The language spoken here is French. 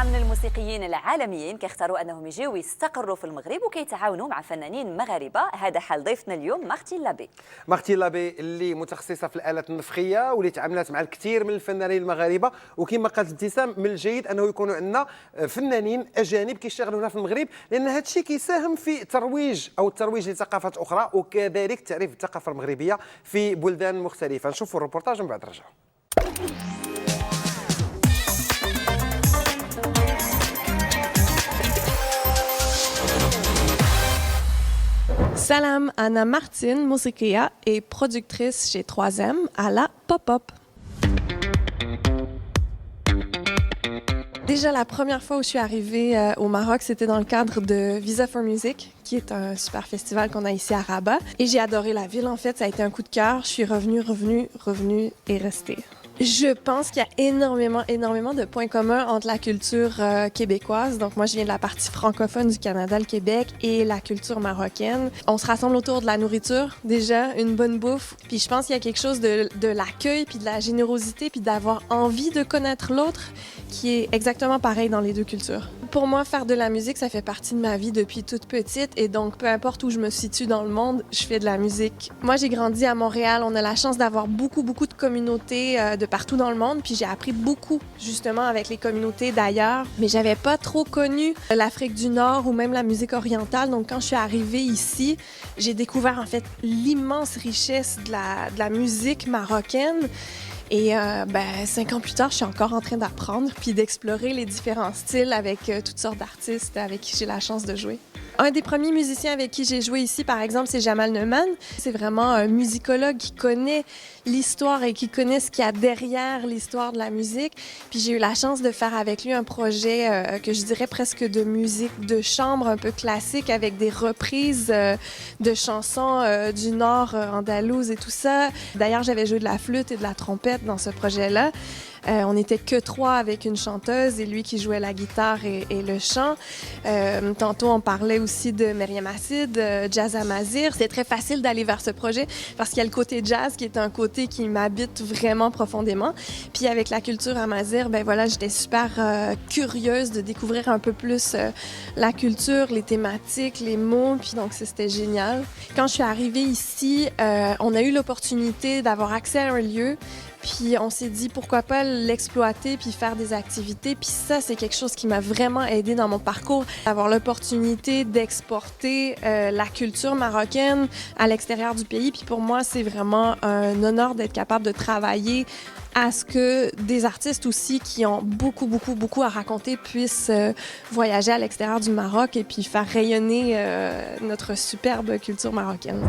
مجموعة من الموسيقيين العالميين كيختاروا أنهم يجيو يستقروا في المغرب وكيتعاونوا مع فنانين مغاربة. هذا حال ضيفنا اليوم مارتين لابي. مارتين لابي اللي متخصصة في الآلات النفخية واللي تعاملت مع الكثير من الفنانين المغاربة، وكما قالت ابتسام من الجيد أنه يكونوا عندنا فنانين أجانب كيشتغلوا هنا في المغرب، لأن هذا الشيء كيساهم في الترويج لثقافات أخرى وكذلك تعريف الثقافة المغربية في بلدان مختلفة. نشوفوا الروبورتاج ومن بعد نرجعوا. Salam, Anna Martine, موسيقية et productrice chez 3M à la Pop-Up. Déjà, la première fois où je suis arrivée au Maroc, c'était dans le cadre de Visa for Music, qui est un super festival qu'on a ici à Rabat. Et j'ai adoré la ville, en fait, ça a été un coup de cœur. Je suis revenue et restée. Je pense qu'il y a énormément de points communs entre la culture québécoise. Donc moi, je viens de la partie francophone du Canada, le Québec, et la culture marocaine. On se rassemble autour de la nourriture, déjà, une bonne bouffe. Puis je pense qu'il y a quelque chose de l'accueil, puis de la générosité, puis d'avoir envie de connaître l'autre, qui est exactement pareil dans les deux cultures. Pour moi, faire de la musique, ça fait partie de ma vie depuis toute petite. Et donc, peu importe où je me situe dans le monde, je fais de la musique. Moi, j'ai grandi à Montréal. On a la chance d'avoir beaucoup de communautés de partout dans le monde. Puis j'ai appris beaucoup, justement, avec les communautés d'ailleurs. Mais j'avais pas trop connu l'Afrique du Nord ou même la musique orientale. Donc, quand je suis arrivée ici, j'ai découvert, en fait, l'immense richesse de la musique marocaine. Et 5 ans plus tard, je suis encore en train d'apprendre puis d'explorer les différents styles avec toutes sortes d'artistes avec qui j'ai la chance de jouer. Un des premiers musiciens avec qui j'ai joué ici, par exemple, c'est Jamal Neumann. C'est vraiment un musicologue qui connaît l'histoire et qui connaît ce qu'il y a derrière l'histoire de la musique. Puis j'ai eu la chance de faire avec lui un projet que je dirais presque de musique de chambre, un peu classique, avec des reprises de chansons du Nord andalouse et tout ça. D'ailleurs, j'avais joué de la flûte et de la trompette dans ce projet-là. On n'était que 3 avec une chanteuse et lui qui jouait la guitare et le chant. Tantôt, on parlait aussi de Myriam Assid, Jazz Amazir. C'est très facile d'aller vers ce projet parce qu'il y a le côté jazz qui est un côté qui m'habite vraiment profondément. Puis avec la culture Amazir, j'étais super curieuse de découvrir un peu plus la culture, les thématiques, les mots. Puis donc, c'était génial. Quand je suis arrivée ici, on a eu l'opportunité d'avoir accès à un lieu. Puis on s'est dit pourquoi pas l'exploiter puis faire des activités. Puis ça, c'est quelque chose qui m'a vraiment aidée dans mon parcours. Avoir l'opportunité d'exporter la culture marocaine à l'extérieur du pays. Puis pour moi, c'est vraiment un honneur d'être capable de travailler à ce que des artistes aussi qui ont beaucoup à raconter puissent voyager à l'extérieur du Maroc et puis faire rayonner notre superbe culture marocaine.